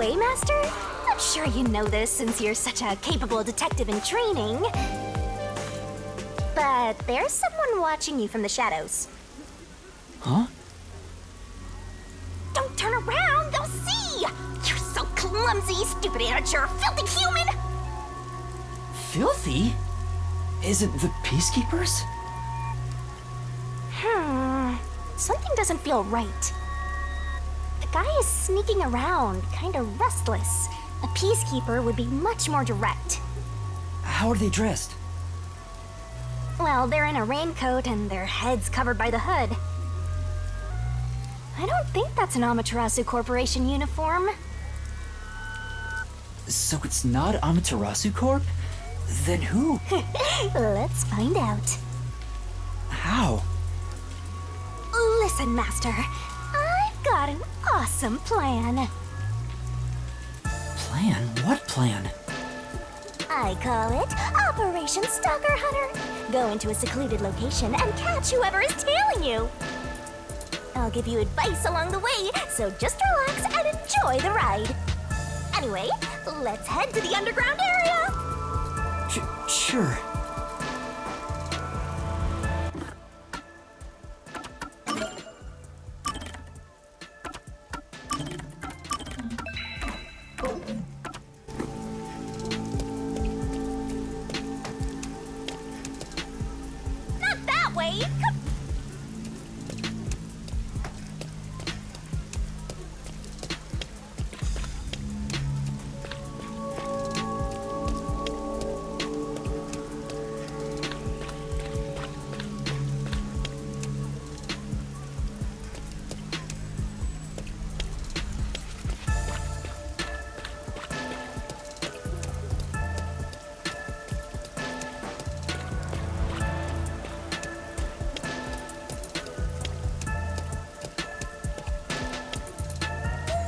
way, Master? I'm sure you know this since you're such a capable detective in training. But there's someone watching you from the shadows. Huh? Don't turn around, they'll see! You're so clumsy, stupid amateur, filthy human! Filthy? Is it the Peacekeepers? Something doesn't feel right. The guy is sneaking around, kinda restless. A peacekeeper would be much more direct. How are they dressed? Well, they're in a raincoat and their heads covered by the hood. I don't think that's an Amaterasu Corporation uniform. So it's not Amaterasu Corp? Then who? Let's find out. How? Listen, Master. I've got an awesome plan. Plan? What plan? I call it Operation Stalker Hunter. Go into a secluded location and catch whoever is tailing you. I'll give you advice along the way, so just relax and enjoy the ride. Anyway, let's head to the underground area. Sure. Not that way. Come.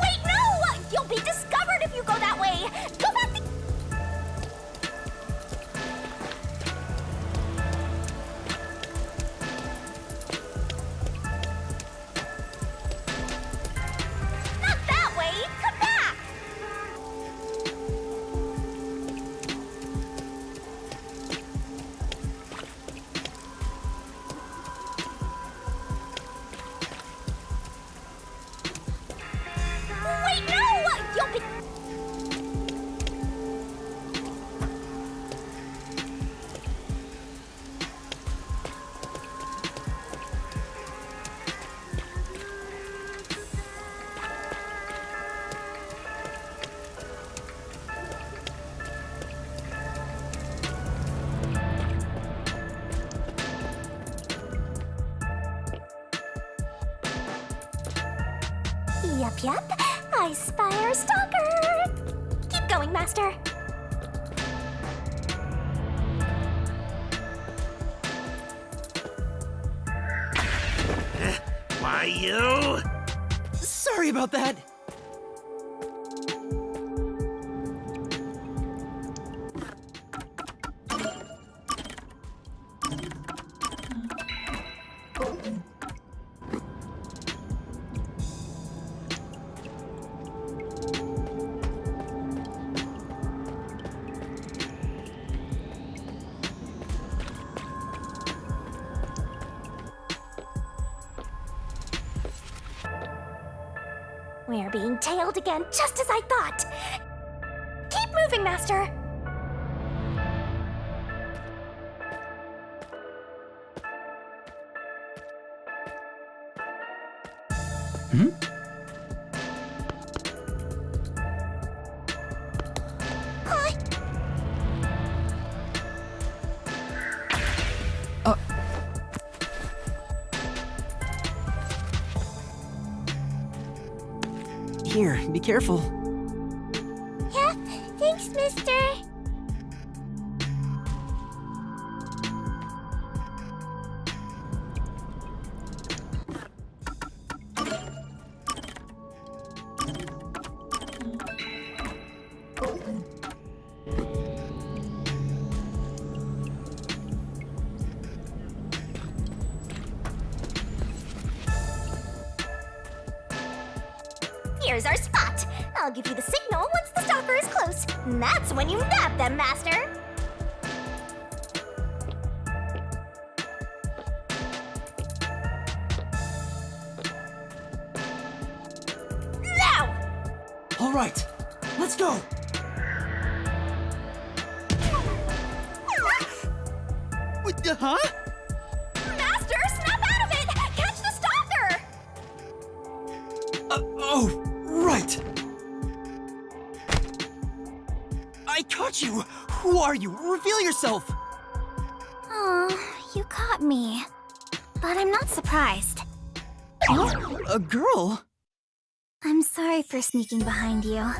Wait, no! You'll be discovered if you go that way. Go back the... Not that way. Come back. Wait, no! You'll be... Yup. I spy our stalker. Keep going, Master. Why, you? Sorry about that. We're being tailed again, just as I thought. Keep moving, Master. Huh? Here, be careful. Yeah, thanks, Mister. Here's our spot. I'll give you the signal once the stalker is close. And that's when you nab them, Master. Now! All right, let's go. Huh? Master, snap out of it! Catch the stalker! Oh, right. I caught you. Who are you? Reveal yourself. Oh, you caught me. But I'm not surprised. Huh? A girl? I'm sorry for sneaking behind you.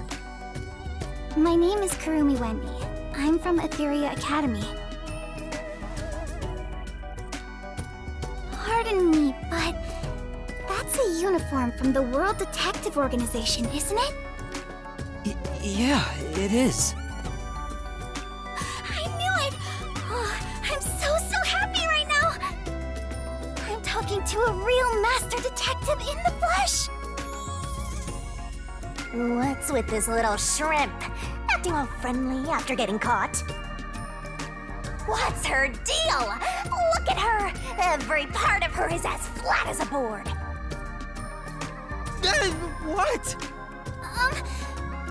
My name is Kurumi Wendy. I'm from Etheria Academy. Pardon me, but that's a uniform from the World Detective Organization, isn't it? Yeah, it is. I knew it! Oh, I'm so happy right now! I'm talking to a real master detective in the flesh! What's with this little shrimp? Acting all friendly after getting caught? What's her deal? Look at her! Every part of her is as flat as a board. What?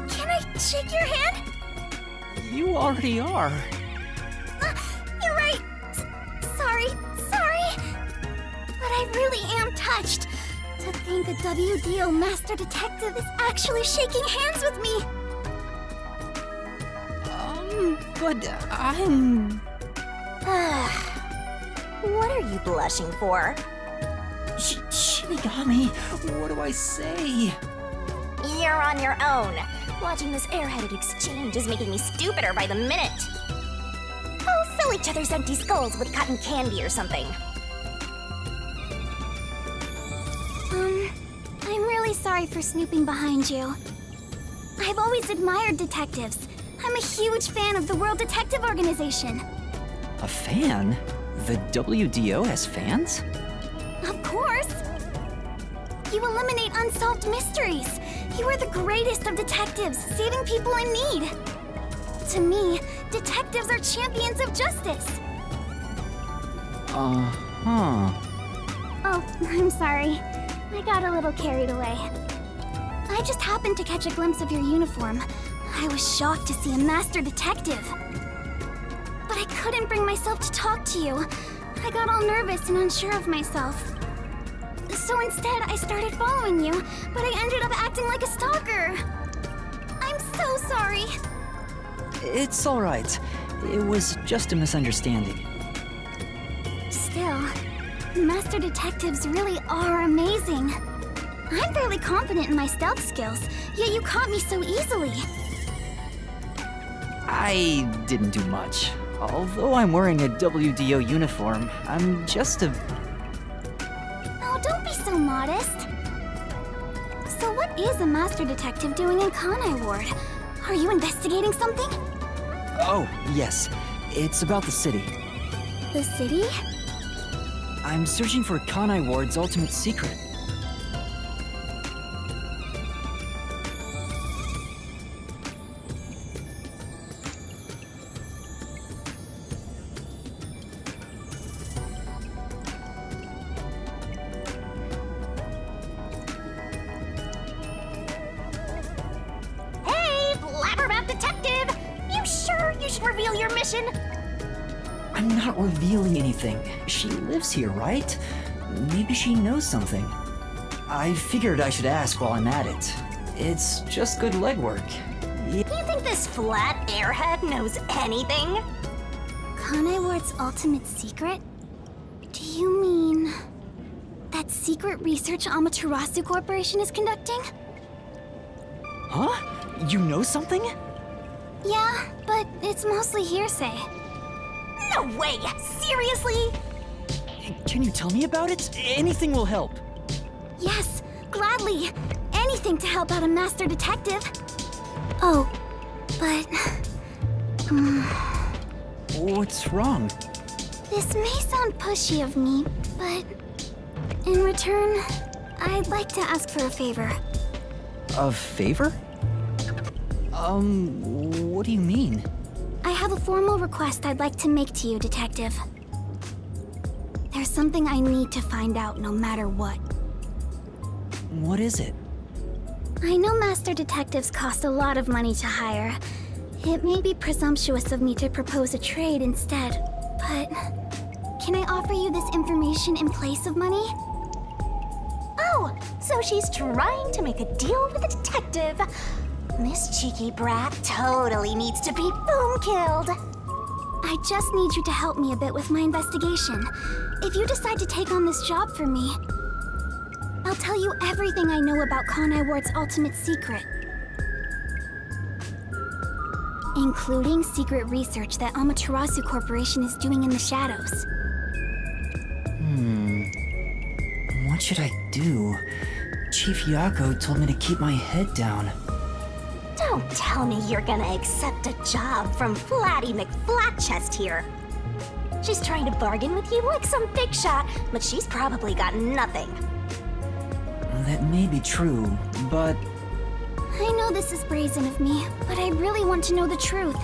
Can I shake your hand? You already are. You're right. Sorry. But I really am touched. To think a WDO Master Detective is actually shaking hands with me. But I'm... What are you blushing for? Shinigami, what do I say? You're on your own. Watching this airheaded exchange is making me stupider by the minute. Go fill each other's empty skulls with cotton candy or something. I'm really sorry for snooping behind you. I've always admired detectives. I'm a huge fan of the World Detective Organization. A fan? The WDO has fans? Of course! You eliminate unsolved mysteries. You are the greatest of detectives, saving people in need. To me, detectives are champions of justice. Uh-huh. Oh, I'm sorry. I got a little carried away. I just happened to catch a glimpse of your uniform. I was shocked to see a master detective. But I couldn't bring myself to talk to you. I got all nervous and unsure of myself. So instead, I started following you, but I ended up acting like a stalker. I'm so sorry. It's all right. It was just a misunderstanding. Still, master detectives really are amazing. I'm fairly confident in my stealth skills, yet you caught me so easily. I didn't do much. Although I'm wearing a WDO uniform, I'm just a... Oh, don't be so modest. So what is a master detective doing in Kanai Ward? Are you investigating something? Oh, yes. It's about the city. The city? I'm searching for Kanai Ward's ultimate secret. Hey, Blabbermouth Detective! You sure you should reveal your mission? I'm not revealing anything. She lives here, right? Maybe she knows something. I figured I should ask while I'm at it. It's just good legwork. You think this flat airhead knows anything? Kanai Ward's ultimate secret? Do you mean that secret research Amaterasu Corporation is conducting? Huh? You know something? Yeah, but it's mostly hearsay. No way! Seriously? Can you tell me about it? Anything will help. Yes, gladly. Anything to help out a master detective. Oh, but... What's wrong? This may sound pushy of me, but... in return, I'd like to ask for a favor. A favor? What do you mean? I have a formal request I'd like to make to you, Detective. There's something I need to find out no matter what. What is it? I know Master Detectives cost a lot of money to hire. It may be presumptuous of me to propose a trade instead, but can I offer you this information in place of money? Oh, so she's trying to make a deal with a detective. This cheeky brat totally needs to be boom-killed. I just need you to help me a bit with my investigation. If you decide to take on this job for me, I'll tell you everything I know about Kanai Ward's ultimate secret. Including secret research that Amaterasu Corporation is doing in the shadows. What should I do? Chief Yako told me to keep my head down. Don't tell me you're gonna accept a job from Flatty McFlatchest here. She's trying to bargain with you like some big shot, but she's probably got nothing. That may be true, but I know this is brazen of me, but I really want to know the truth.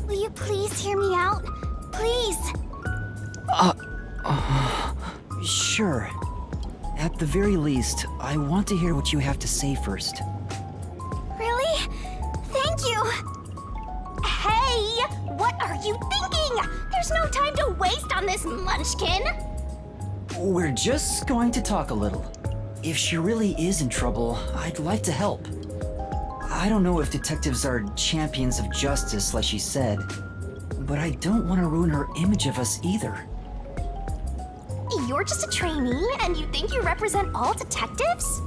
Will you please hear me out? Please! sure. At the very least, I want to hear what you have to say first. Really? Thank you! Hey! What are you thinking? There's no time to waste on this munchkin! We're just going to talk a little. If she really is in trouble, I'd like to help. I don't know if detectives are champions of justice like she said, but I don't want to ruin her image of us either. You're just a trainee and you think you represent all detectives?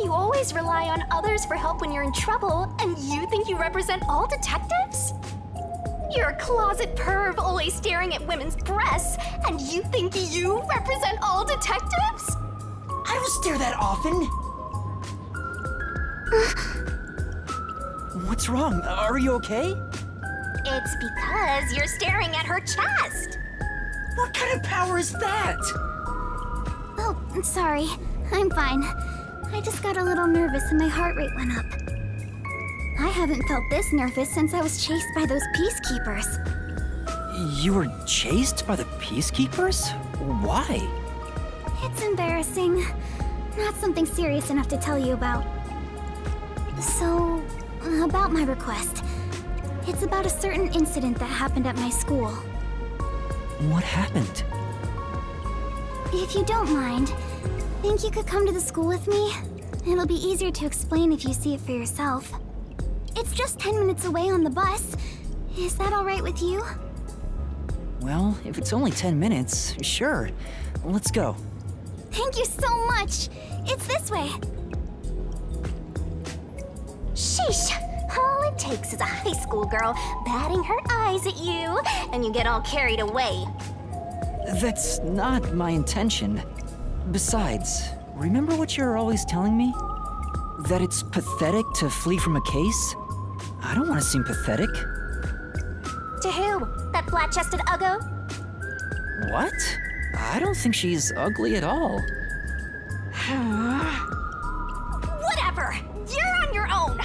You always rely on others for help when you're in trouble, and you think you represent all detectives? You're a closet perv always staring at women's breasts, and you think you represent all detectives? I don't stare that often! What's wrong? Are you okay? It's because you're staring at her chest. What kind of power is that? Oh, sorry. I'm fine. I just got a little nervous and my heart rate went up. I haven't felt this nervous since I was chased by those peacekeepers. You were chased by the peacekeepers? Why? It's embarrassing. Not something serious enough to tell you about. So, about my request. It's about a certain incident that happened at my school. What happened? If you don't mind, think you could come to the school with me? It'll be easier to explain if you see it for yourself. It's just 10 minutes away on the bus. Is that all right with you? Well, if it's only 10 minutes, sure. Let's go. Thank you so much. It's this way. Sheesh. All it takes is a high school girl batting her eyes at you, and you get all carried away. That's not my intention. Besides, remember what you're always telling me? That it's pathetic to flee from a case? I don't want to seem pathetic. To who? That flat-chested uggo? What? I don't think she's ugly at all. Whatever. You're on your own.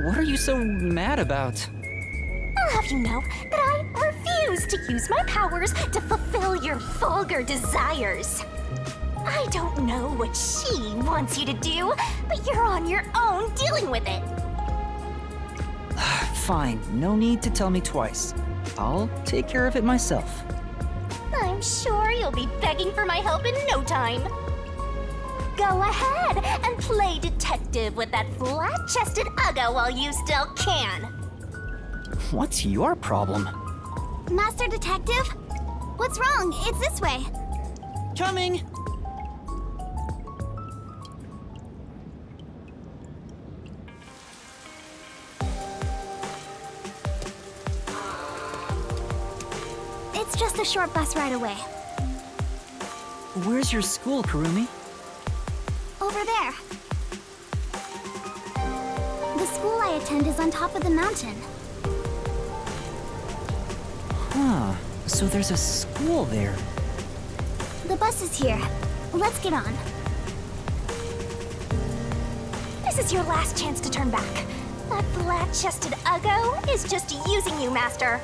What are you so mad about? I'll have you know that I refuse to use my powers to fulfill your vulgar desires. I don't know what she wants you to do, but you're on your own dealing with it. Fine, no need to tell me twice. I'll take care of it myself. I'm sure you'll be begging for my help in no time. Go ahead and play detective with that flat-chested uggo while you still can. What's your problem? Master Detective? What's wrong? It's this way. Coming! It's just a short bus ride away. Where's your school, Kurumi? Over there. The school I attend is on top of the mountain. Huh, so there's a school there. The bus is here. Let's get on. This is your last chance to turn back. That flat-chested Uggo is just using you, Master.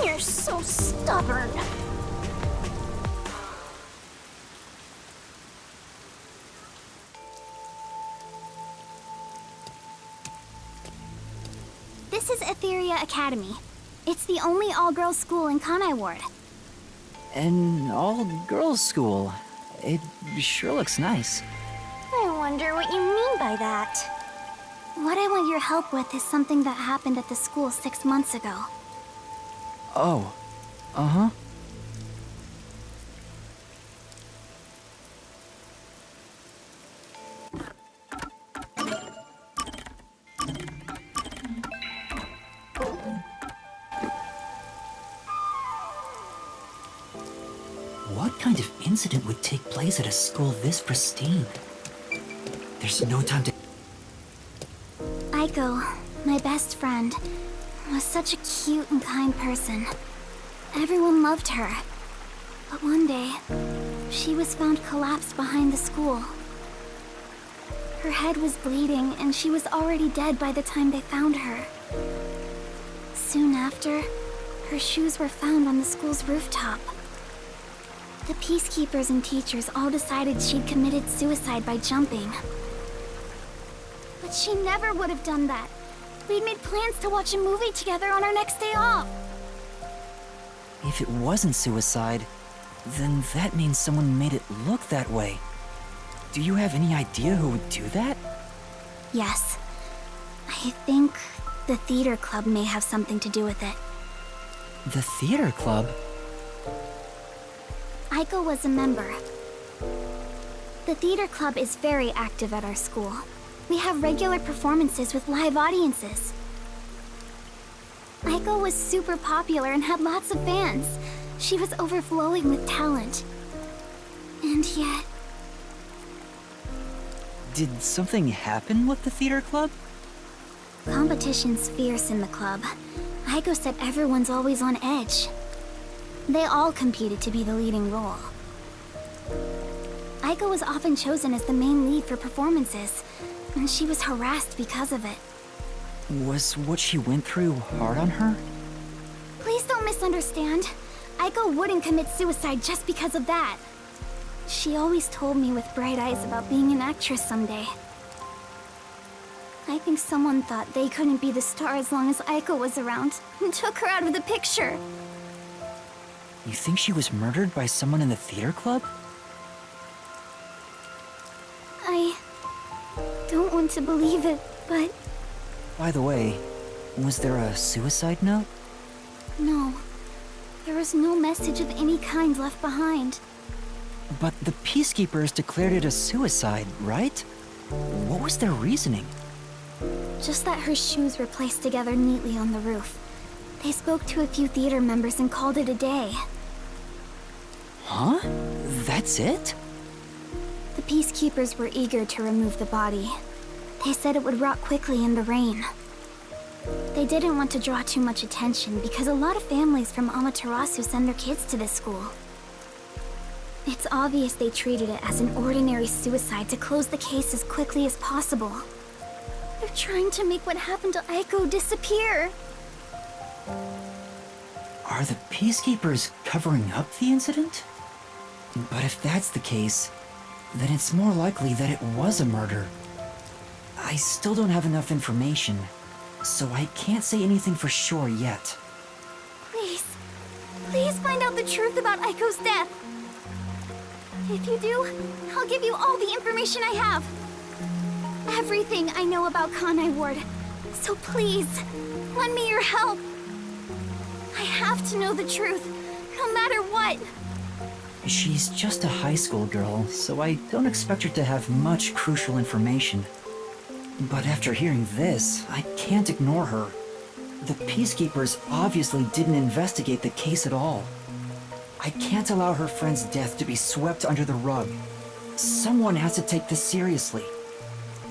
You're so stubborn. This is Etheria Academy. It's the only all-girls school in Kanai Ward. An all-girls school. It sure looks nice. I wonder what you mean by that. What I want your help with is something that happened at the school 6 months ago. Oh. Uh-huh. What kind of incident would take place at a school this pristine? There's no time to... Aiko, my best friend, was such a cute and kind person. Everyone loved her. But one day, she was found collapsed behind the school. Her head was bleeding, and she was already dead by the time they found her. Soon after, her shoes were found on the school's rooftop. The peacekeepers and teachers all decided she'd committed suicide by jumping. But she never would have done that. We'd made plans to watch a movie together on our next day off. If it wasn't suicide, then that means someone made it look that way. Do you have any idea who would do that? Yes. I think the theater club may have something to do with it. The theater club? Aiko was a member. The theater club is very active at our school. We have regular performances with live audiences. Aiko was super popular and had lots of fans. She was overflowing with talent. And yet... Did something happen with the theater club? Competition's fierce in the club. Aiko said everyone's always on edge. They all competed to be the leading role. Aiko was often chosen as the main lead for performances, and she was harassed because of it. Was what she went through hard on her? Please don't misunderstand. Aiko wouldn't commit suicide just because of that. She always told me with bright eyes about being an actress someday. I think someone thought they couldn't be the star as long as Aiko was around, and took her out of the picture. You think she was murdered by someone in the theater club? I don't want to believe it, but By the way, was there a suicide note? no. There was no message of any kind left behind. But the peacekeepers declared it a suicide, right? What was their reasoning? Just that her shoes were placed together neatly on the roof. They spoke to a few theater members and called it a day. Huh? That's it? The peacekeepers were eager to remove the body. They said it would rot quickly in the rain. They didn't want to draw too much attention because a lot of families from Amaterasu send their kids to this school. It's obvious they treated it as an ordinary suicide to close the case as quickly as possible. They're trying to make what happened to Aiko disappear. Are the peacekeepers covering up the incident? But if that's the case, then it's more likely that it was a murder. I still don't have enough information, so I can't say anything for sure yet. Please, please find out the truth about Aiko's death. If you do, I'll give you all the information I have. Everything I know about Kanai Ward. So please, lend me your help. I have to know the truth, no matter what. She's just a high school girl, so I don't expect her to have much crucial information. But after hearing this, I can't ignore her. The peacekeepers obviously didn't investigate the case at all. I can't allow her friend's death to be swept under the rug. Someone has to take this seriously.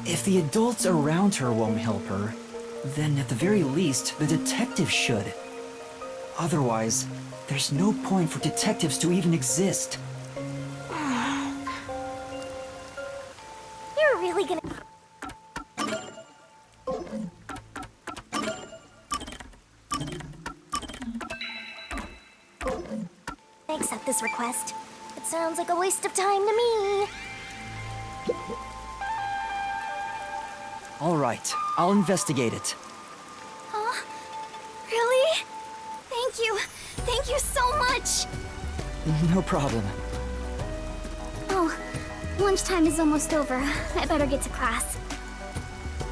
If the adults around her won't help her, then at the very least, the detective should. Otherwise, there's no point for detectives to even exist. You're really gonna... I accept this request. It sounds like a waste of time to me. All right, I'll investigate it. Huh? Really? Thank you. Thank you so much. No problem. Oh, lunchtime is almost over. I better get to class.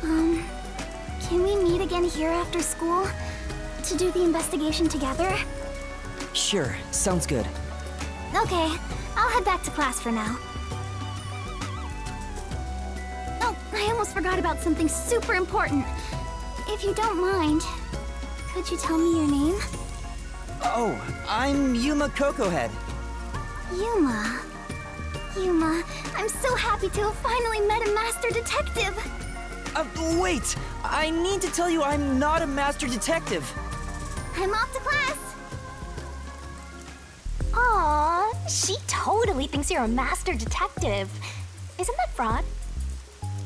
Can we meet again here after school? To do the investigation together? Sure, sounds good. Okay, I'll head back to class for now. Oh, I almost forgot about something super important. If you don't mind, could you tell me your name? Oh, I'm Yuma Cocohead. Yuma. Yuma, I'm so happy to have finally met a master detective. Wait! I need to tell you I'm not a master detective. I'm off to class. Aw, she totally thinks you're a master detective. Isn't that fraud?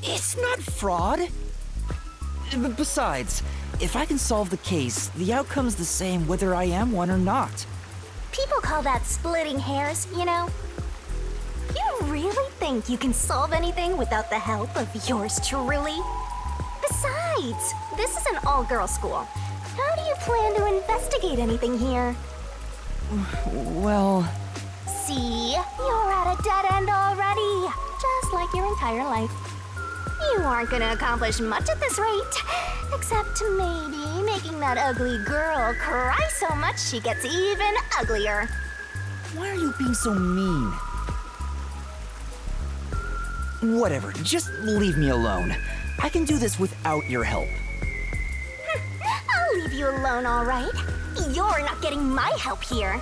It's not fraud. Besides, if I can solve the case, the outcome's the same whether I am one or not. People call that splitting hairs, you know? You really think you can solve anything without the help of yours truly? Besides, this is an all-girls school. How do you plan to investigate anything here? Well... See, you're at a dead end already, just like your entire life. You aren't gonna accomplish much at this rate, except maybe making that ugly girl cry so much she gets even uglier. Why are you being so mean? Whatever, just leave me alone. I can do this without your help. I'll leave you alone, all right? You're not getting my help here.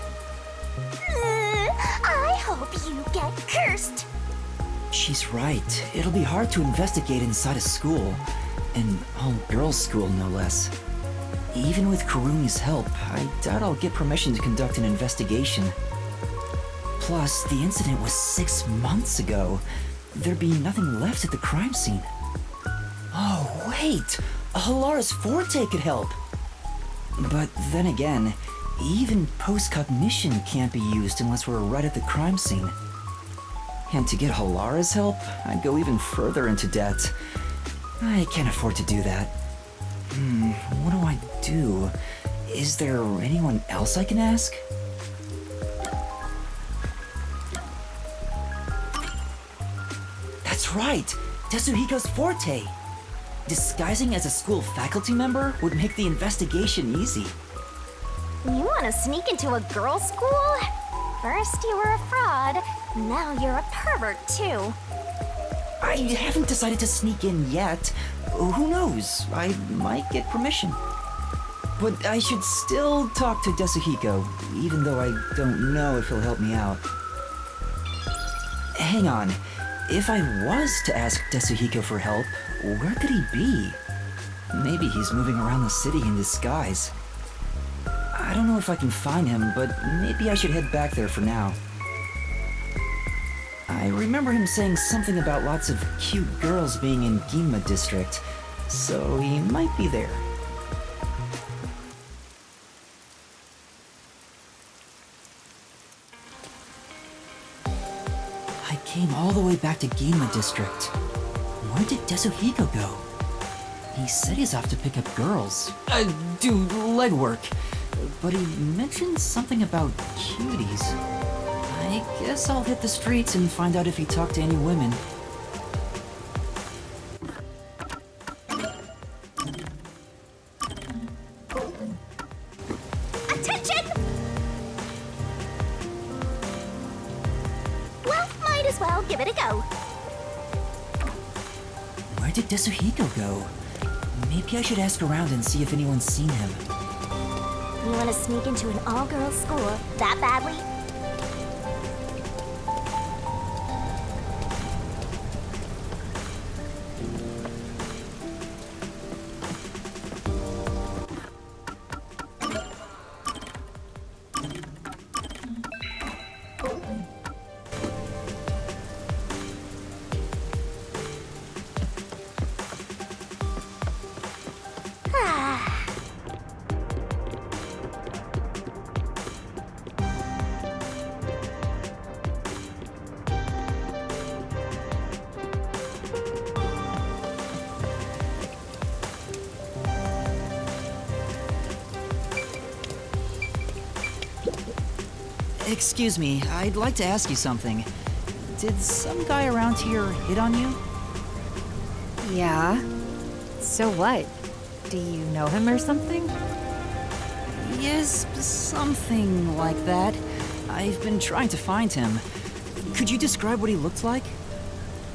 I hope you get cursed. She's right. It'll be hard to investigate inside a school. An all-girls school, no less. Even with Kurumi's help, I doubt I'll get permission to conduct an investigation. Plus, the incident was 6 months ago. There'd be nothing left at the crime scene. Oh, wait! A Hilarious Forte could help! But then again, even post-cognition can't be used unless we're right at the crime scene. And to get Hilara's help, I'd go even further into debt. I can't afford to do that. What do I do? Is there anyone else I can ask? That's right! Tetsuhiko's forte! Disguising as a school faculty member would make the investigation easy. You want to sneak into a girls' school? First you were a fraud, now you're a pervert too. I haven't decided to sneak in yet. Who knows? I might get permission. But I should still talk to Tetsuhiko, even though I don't know if he'll help me out. Hang on. If I was to ask Tetsuhiko for help, where could he be? Maybe he's moving around the city in disguise. I don't know if I can find him, but maybe I should head back there for now. I remember him saying something about lots of cute girls being in Ginma District, so he might be there. I came all the way back to Ginma District. Where did Tetsuhiko go? He said he's off to pick up girls. Do legwork. But he mentioned something about cuties. I guess I'll hit the streets and find out if he talked to any women. Attention! Well, might as well give it a go. Where did Tetsuhiko go? Maybe I should ask around and see if anyone's seen him. You want to sneak into an all-girls school that badly? Excuse me, I'd like to ask you something. Did some guy around here hit on you? Yeah. So what? Do you know him or something? Yes, something like that. I've been trying to find him. Could you describe what he looked like?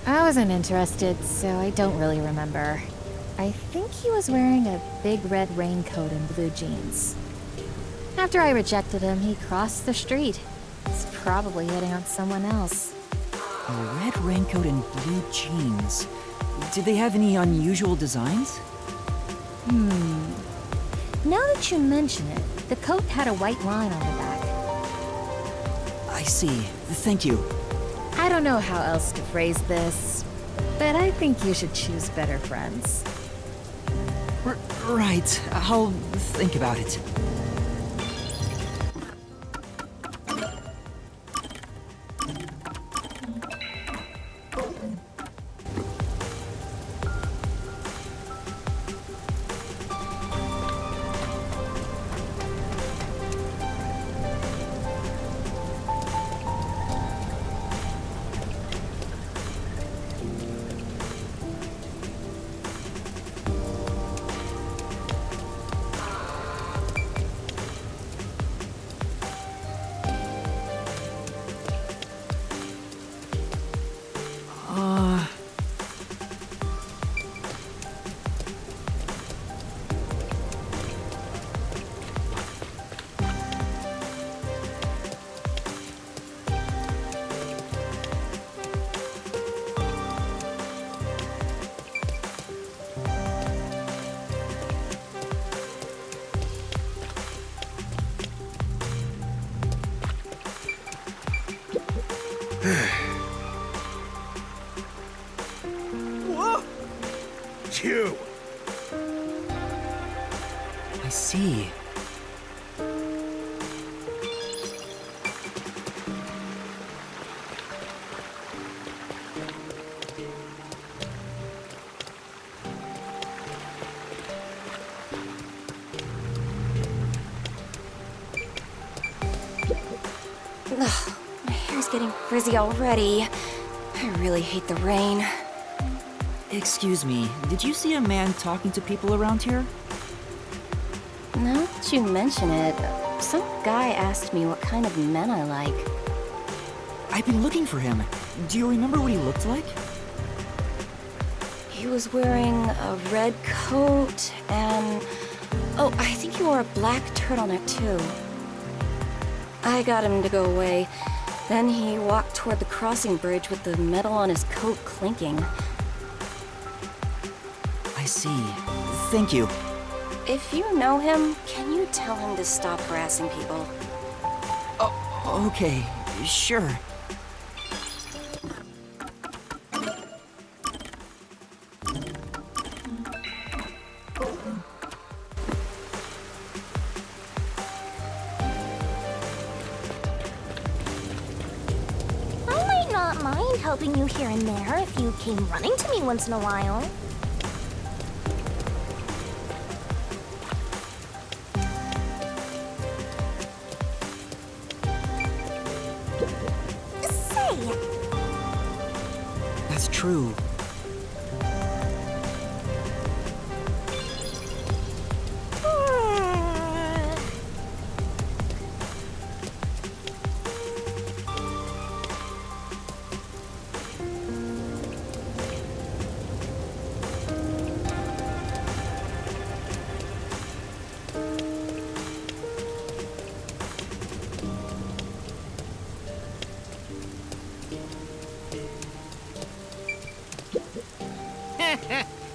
I wasn't interested, so I don't really remember. I think he was wearing a big red raincoat and blue jeans. After I rejected him, he crossed the street. He's probably hitting on someone else. A red raincoat and blue jeans. Did they have any unusual designs? Now that you mention it, the coat had a white line on the back. I see. Thank you. I don't know how else to phrase this, but I think you should choose better friends. Right. I'll think about it. Whoa! You! I see. Ugh, my hair's getting frizzy already. I really hate the rain. Excuse me, did you see a man talking to people around here? Now that you mention it, some guy asked me what kind of men I like. I've been looking for him. Do you remember what he looked like? He was wearing a red coat and... oh, I think he wore a black turtleneck too. I got him to go away. Then he walked toward the crossing bridge with the metal on his coat clinking. I see. Thank you. If you know him, can you tell him to stop harassing people? Oh, okay. Sure. I might not mind helping you here and there if you came running to me once in a while. Say, That's true.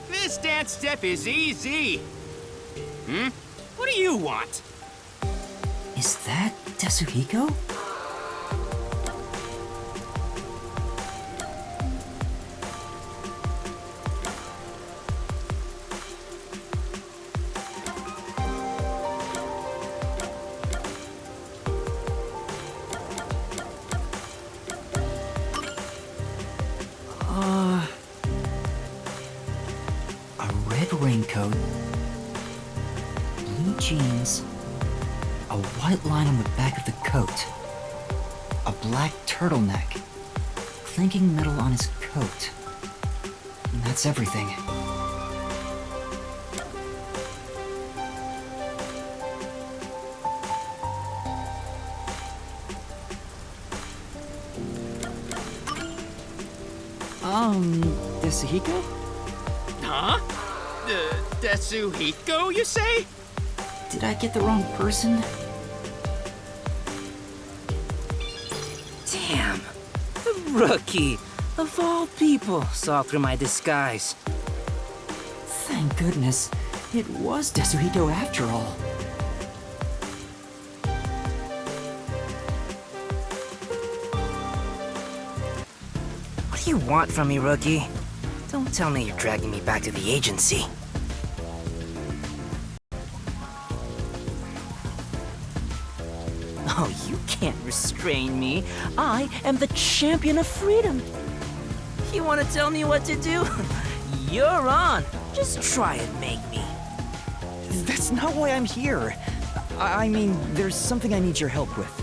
This dance step is easy. What do you want? Is that Tetsuhiko? A red raincoat, blue jeans, a white line on the back of the coat. a black turtleneck, clinking metal on his coat. And that's everything. Desuhiko? Huh? Desuhiko, you say? Did I get the wrong person? Damn. The rookie, of all people, saw through my disguise. Thank goodness. It was Desuhiko after all. What do you want from me, rookie? Don't tell me you're dragging me back to the agency. Oh, you can't restrain me. I am the champion of freedom. You want to tell me what to do? You're on. Just try and make me. That's not why I'm here. I mean, there's something I need your help with.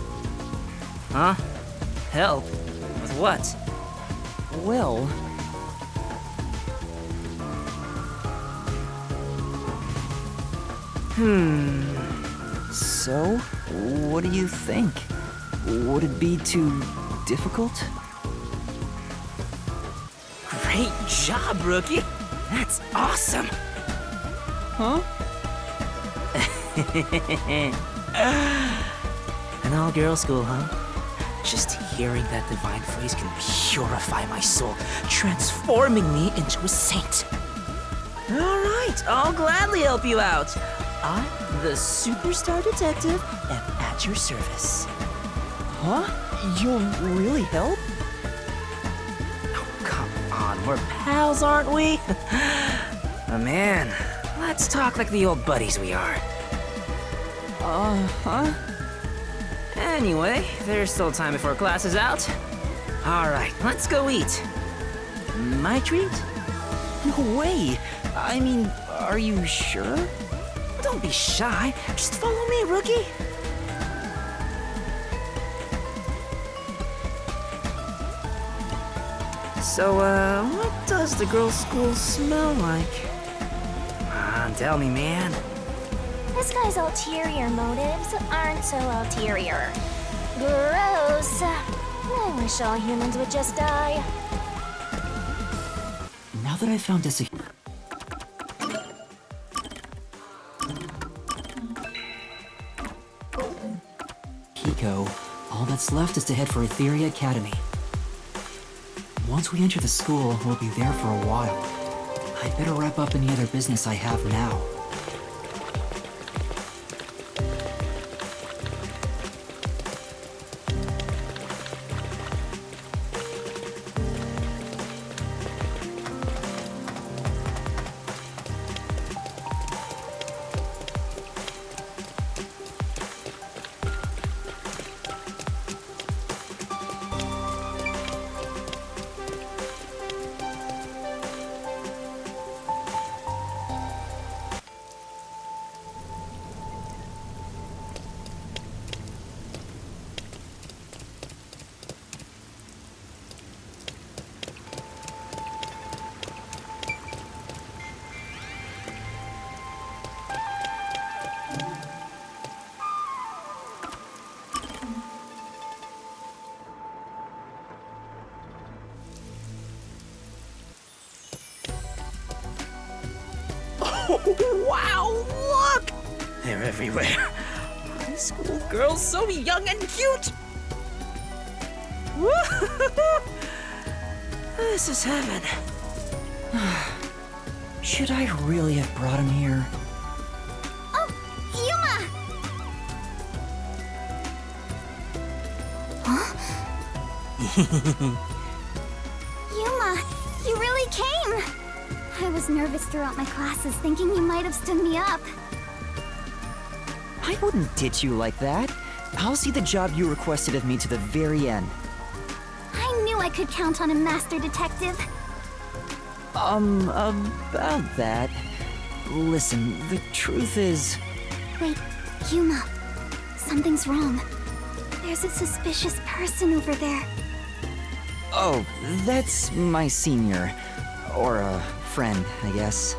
Huh? Help? With what? Well... So, what do you think? Would it be too difficult? Great job, rookie. That's awesome. Huh? An all-girl school, huh? Just hearing that divine phrase can purify my soul, transforming me into a saint. All right, I'll gladly help you out. I, the superstar detective, am at your service. Huh? You'll really help? Oh, come on, we're pals, aren't we? Oh, man, let's talk like the old buddies we are. Huh? Anyway, there's still time before class is out. All right, let's go eat. My treat? No way! I mean, are you sure? Don't be shy. Just follow me, rookie. So, what does the girls' school smell like? Come on, tell me, man. This guy's ulterior motives aren't so ulterior. Gross. I wish all humans would just die. Now that I've found Desuhiko... all that's left is to head for Etheria Academy. Once we enter the school, we'll be there for a while. I'd better wrap up any other business I have now. Wow, look! They're everywhere. High school girls so young and cute! This is heaven. Should I really have brought him here? Oh, Yuma! Huh? Yuma, you really came! I was nervous throughout my classes, thinking you might have stood me up. I wouldn't ditch you like that. I'll see the job you requested of me to the very end. I knew I could count on a master detective. About that... Listen, the truth is... Wait, Yuma. Something's wrong. There's a suspicious person over there. Oh, that's my senior. Or a friend, I guess.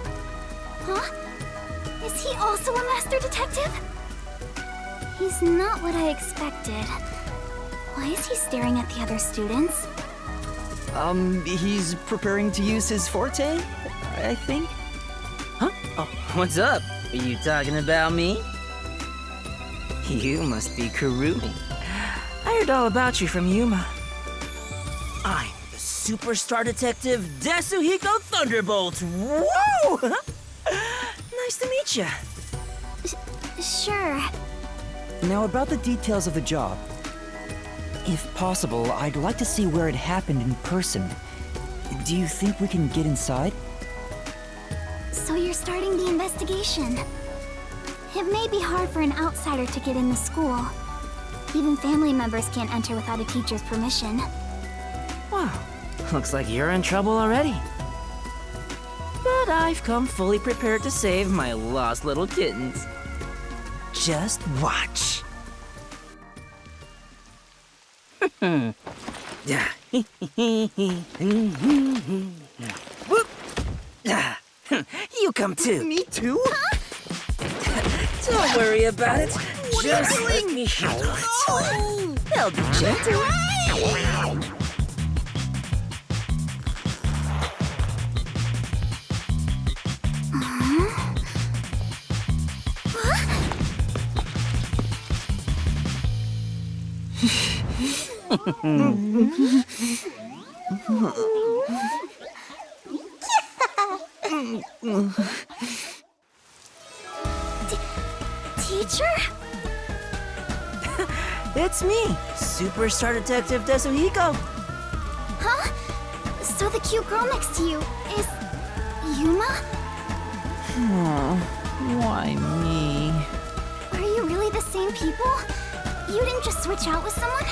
Huh? Is he also a master detective? He's not what I expected. Why is he staring at the other students? He's preparing to use his forte, I think. Huh? Oh, what's up? Are you talking about me? You must be Kurumi. I heard all about you from Yuma. I'm the superstar detective Desuhiko Thunderbolt. Whoa! Nice to meet you. Sure. Now about the details of the job. If possible, I'd like to see where it happened in person. Do you think we can get inside? So you're starting the investigation. It may be hard for an outsider to get in the school. Even family members can't enter without a teacher's permission. Wow, looks like you're in trouble already. But I've come fully prepared to save my lost little kittens. Just watch. Whoop. You come too. Me too? Don't worry about it. Just let me handle it. They'll be gentle. Teacher? It's me, Superstar Detective Desuhiko. Huh? So the cute girl next to you is... Yuma? Why me? Are you really the same people? You didn't just switch out with someone?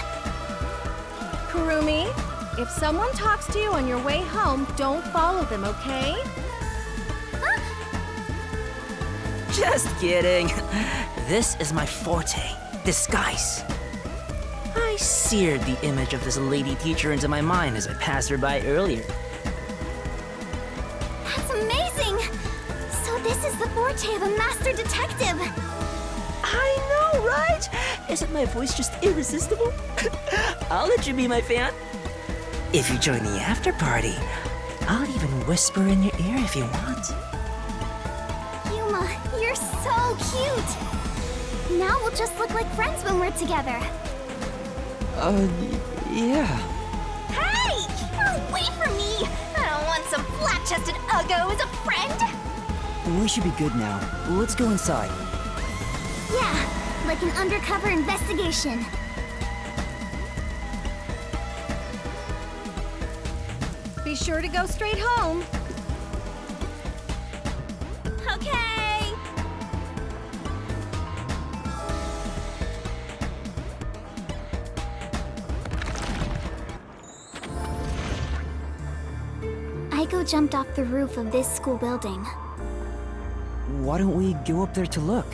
Kurumi, if someone talks to you on your way home, don't follow them, okay? Just kidding. This is my forte, disguise. I seared the image of this lady teacher into my mind as I passed her by earlier. That's amazing! So this is the forte of a master detective! I know, right? Isn't my voice just irresistible? I'll let you be my fan. If you join the after party, I'll even whisper in your ear if you want. Yuma, you're so cute! Now we'll just look like friends when we're together. Yeah. Hey! Away from me! I don't want some flat-chested uggo as a friend! We should be good now. Let's go inside. Yeah, like an undercover investigation. Be sure to go straight home. Okay! Aiko jumped off the roof of this school building. Why don't we go up there to look?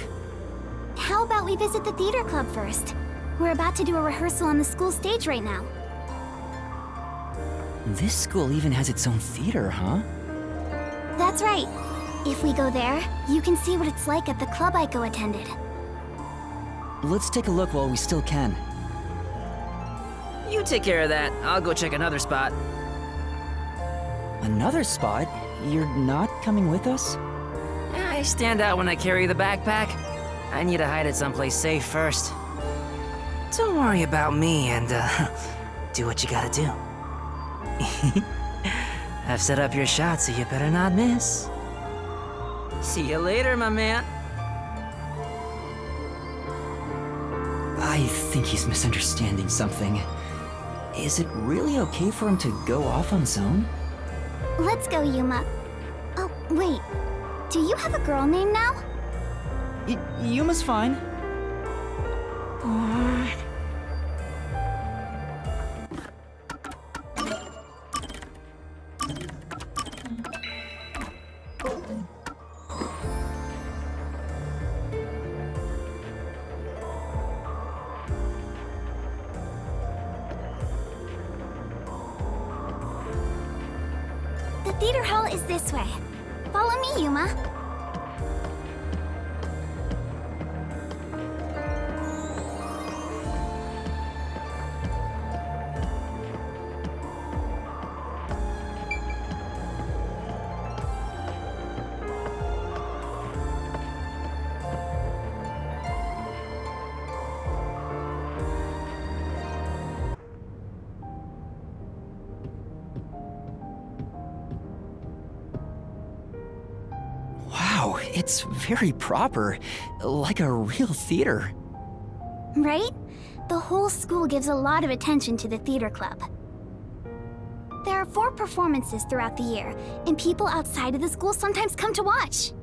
How about we visit the theater club first? We're about to do a rehearsal on the school stage right now. This school even has its own theater, huh? That's right. If we go there, you can see what it's like at the club Aiko attended. Let's take a look while we still can. You take care of that. I'll go check another spot. Another spot? You're not coming with us? I stand out when I carry the backpack. I need to hide it someplace safe first. Don't worry about me and, do what you gotta do. I've set up your shot, so you better not miss. See you later, my man. I think he's misunderstanding something. Is it really okay for him to go off on his own? Let's go, Yuma. Oh, wait. Do you have a girl name now? Yuma's fine. theater hall is this way. Follow me, Yuma. Wow, it's very proper. Like a real theater. Right? The whole school gives a lot of attention to the theater club. There are 4 performances throughout the year, and people outside of the school sometimes come to watch.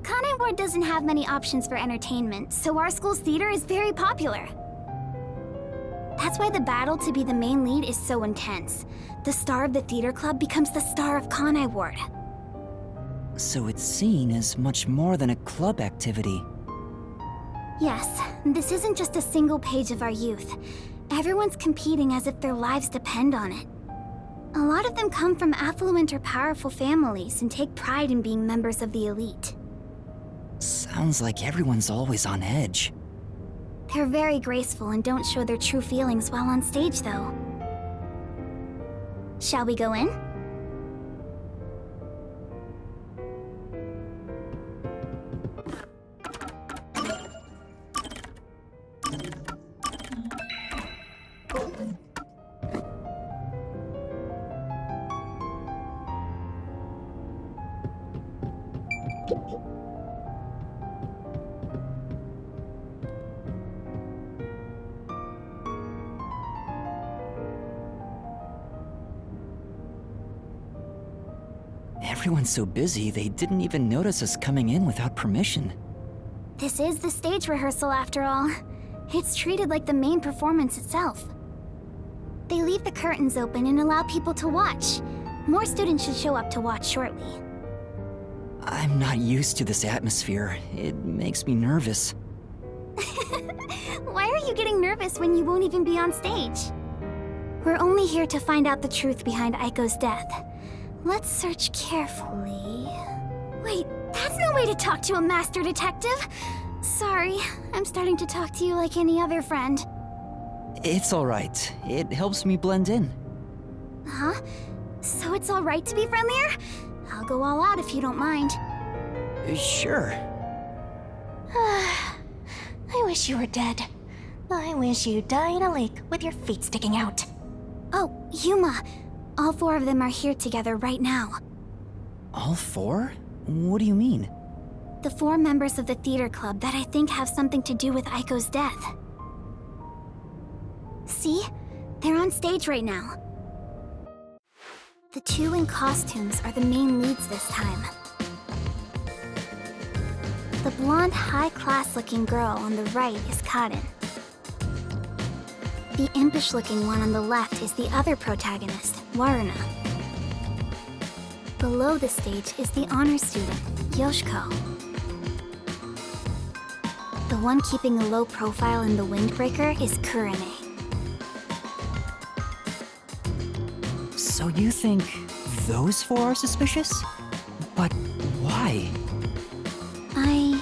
Kanai Ward doesn't have many options for entertainment, so our school's theater is very popular. That's why the battle to be the main lead is so intense. The star of the theater club becomes the star of Kanai Ward. So it's seen as much more than a club activity. Yes, this isn't just a single page of our youth. Everyone's competing as if their lives depend on it. A lot of them come from affluent or powerful families and take pride in being members of the elite. Sounds like everyone's always on edge. They're very graceful and don't show their true feelings while on stage, though. Shall we go in? Everyone's so busy, they didn't even notice us coming in without permission. This is the stage rehearsal, after all. It's treated like the main performance itself. They leave the curtains open and allow people to watch. More students should show up to watch shortly. I'm not used to this atmosphere. It makes me nervous. Why are you getting nervous when you won't even be on stage? We're only here to find out the truth behind Aiko's death. Let's search carefully. Wait, that's no way to talk to a master detective! Sorry, I'm starting to talk to you like any other friend. It's alright. It helps me blend in. Huh? So it's alright to be friendlier? I'll go all out if you don't mind. Sure. I wish you were dead. I wish you died in a lake with your feet sticking out. Oh, Yuma. All 4 of them are here together right now. All 4? What do you mean? The 4 members of the theater club that I think have something to do with Aiko's death. See? They're on stage right now. The 2 in costumes are the main leads this time. The blonde, high-class-looking girl on the right is Karin. The impish-looking one on the left is the other protagonist, Waruna. Below the stage is the honor student, Yoshiko. The one keeping a low profile in the windbreaker is Kurane. So you think those 4 are suspicious? But why? I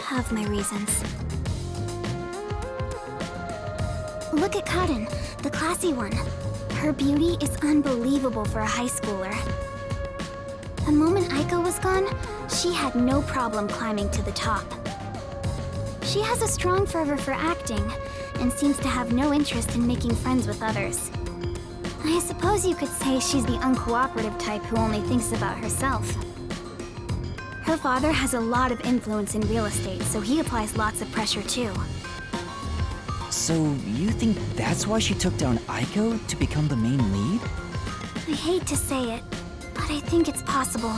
have my reasons. Look at Karin, the classy one. Her beauty is unbelievable for a high schooler. The moment Aiko was gone, she had no problem climbing to the top. She has a strong fervor for acting, and seems to have no interest in making friends with others. I suppose you could say she's the uncooperative type who only thinks about herself. Her father has a lot of influence in real estate, so he applies lots of pressure too. So you think that's why she took down Aiko to become the main lead? I hate to say it, but I think it's possible.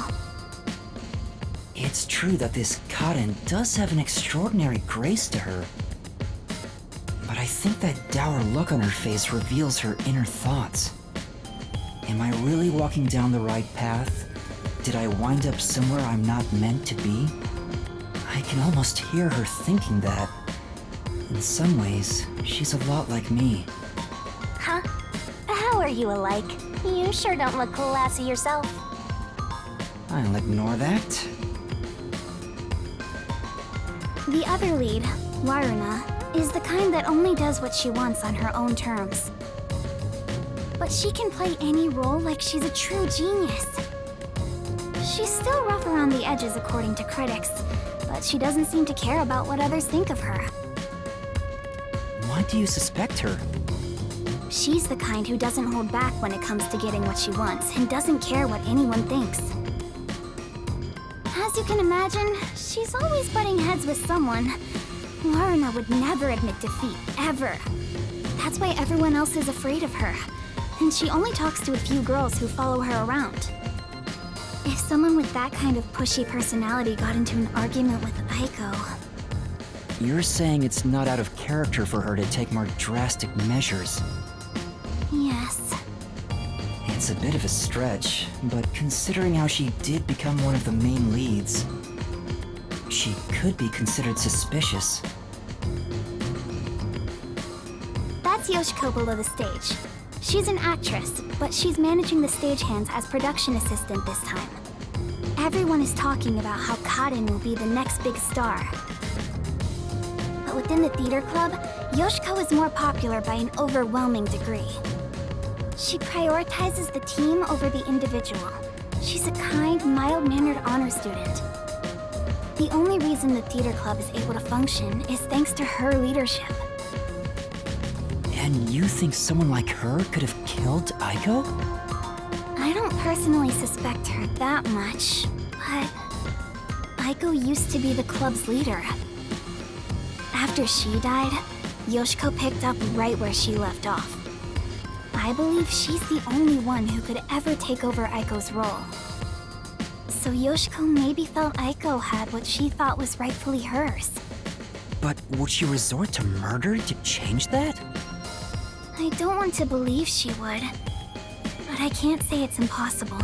It's true that this Karin does have an extraordinary grace to her. But I think that dour look on her face reveals her inner thoughts. Am I really walking down the right path? Did I wind up somewhere I'm not meant to be? I can almost hear her thinking that. In some ways, she's a lot like me. Huh? How are you alike? You sure don't look classy yourself. I'll ignore that. The other lead, Waruna, is the kind that only does what she wants on her own terms. But she can play any role like she's a true genius. She's still rough around the edges according to critics, but she doesn't seem to care about what others think of her. Why do you suspect her? She's the kind who doesn't hold back when it comes to getting what she wants and doesn't care what anyone thinks. As you can imagine, she's always butting heads with someone. Waruna would never admit defeat, ever. That's why everyone else is afraid of her. And she only talks to a few girls who follow her around. If someone with that kind of pushy personality got into an argument with Aiko... You're saying it's not out of character for her to take more drastic measures. Yes. It's a bit of a stretch, but considering how she did become one of the main leads, she could be considered suspicious. That's Yoshiko below the stage. She's an actress, but she's managing the stagehands as production assistant this time. Everyone is talking about how Karin will be the next big star. But within the theater club, Yoshiko is more popular by an overwhelming degree. She prioritizes the team over the individual. She's a kind, mild-mannered honor student. The only reason the theater club is able to function is thanks to her leadership. And you think someone like her could have killed Aiko? I don't personally suspect her that much, but Aiko used to be the club's leader. After she died, Yoshiko picked up right where she left off. I believe she's the only one who could ever take over Aiko's role. So Yoshiko maybe felt Aiko had what she thought was rightfully hers. But would she resort to murder to change that? I don't want to believe she would, but I can't say it's impossible.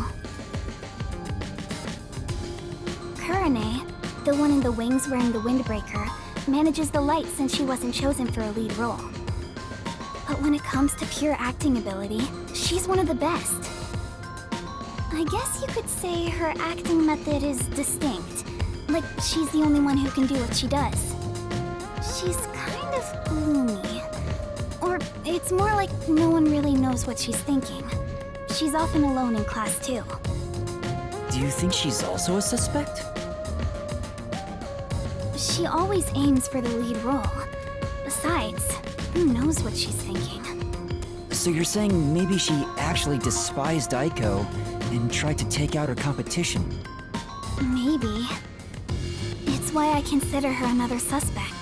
Kurane, the one in the wings wearing the windbreaker, manages the light since she wasn't chosen for a lead role. But when it comes to pure acting ability, she's one of the best. I guess you could say her acting method is distinct, like she's the only one who can do what she does. She's kind of gloomy. Or it's more like no one really knows what she's thinking. She's often alone in class too. Do you think she's also a suspect? She always aims for the lead role. Besides, who knows what she's thinking? So you're saying maybe she actually despised Aiko and tried to take out her competition? Maybe. It's why I consider her another suspect.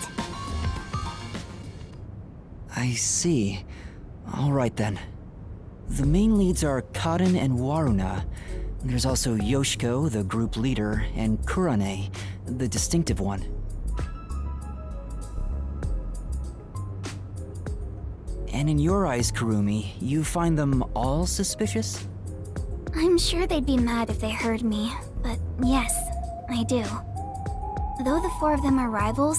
I see. Alright then. The main leads are Karin and Waruna. There's also Yoshiko, the group leader, and Kurane, the distinctive one. And in your eyes, Kurumi, you find them all suspicious? I'm sure they'd be mad if they heard me, but yes, I do. Though the four of them are rivals,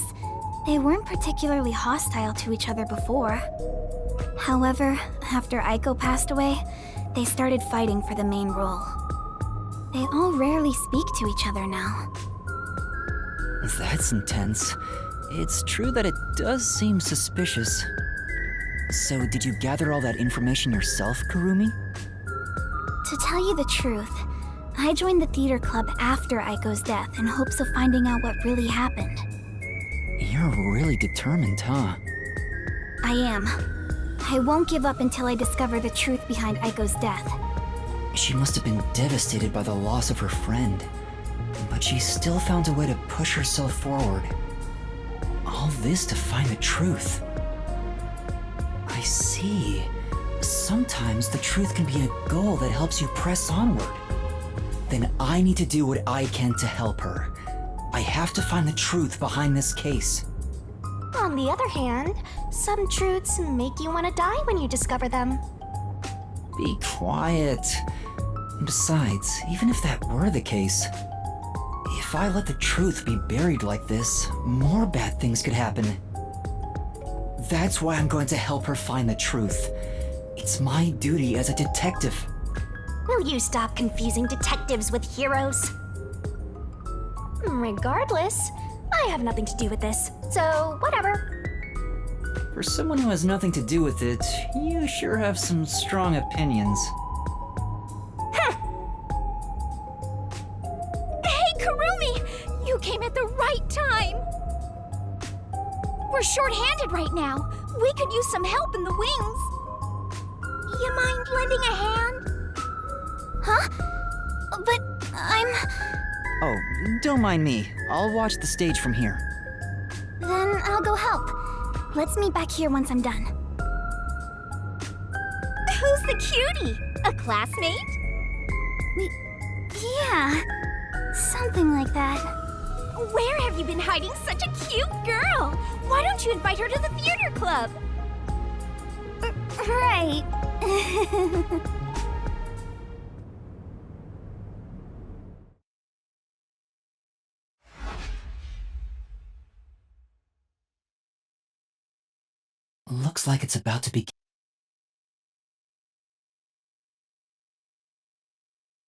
they weren't particularly hostile to each other before. However, after Aiko passed away, they started fighting for the main role. They all rarely speak to each other now. That's intense. It's true that it does seem suspicious. So did you gather all that information yourself, Kurumi? To tell you the truth, I joined the theater club after Aiko's death in hopes of finding out what really happened. You're really determined, huh? I am. I won't give up until I discover the truth behind Aiko's death. She must have been devastated by the loss of her friend, but she still found a way to push herself forward. All this to find the truth. I see. Sometimes the truth can be a goal that helps you press onward. Then I need to do what I can to help her. I have to find the truth behind this case. On the other hand, some truths make you want to die when you discover them. Be quiet. Besides, even if that were the case, if I let the truth be buried like this, more bad things could happen. That's why I'm going to help her find the truth. It's my duty as a detective. Will you stop confusing detectives with heroes? Regardless, I have nothing to do with this, so whatever. For someone who has nothing to do with it, you sure have some strong opinions. Hey, Kurumi! You came at the right time! We're short-handed right now. We could use some help in the wings. You mind lending a hand? Huh? But I'm... Oh, don't mind me. I'll watch the stage from here. Then I'll go help. Let's meet back here once I'm done. Who's the cutie? A classmate? Yeah, something like that. Where have you been hiding such a cute girl? Why don't you invite her to the theater club? Right. Looks like it's about to begin.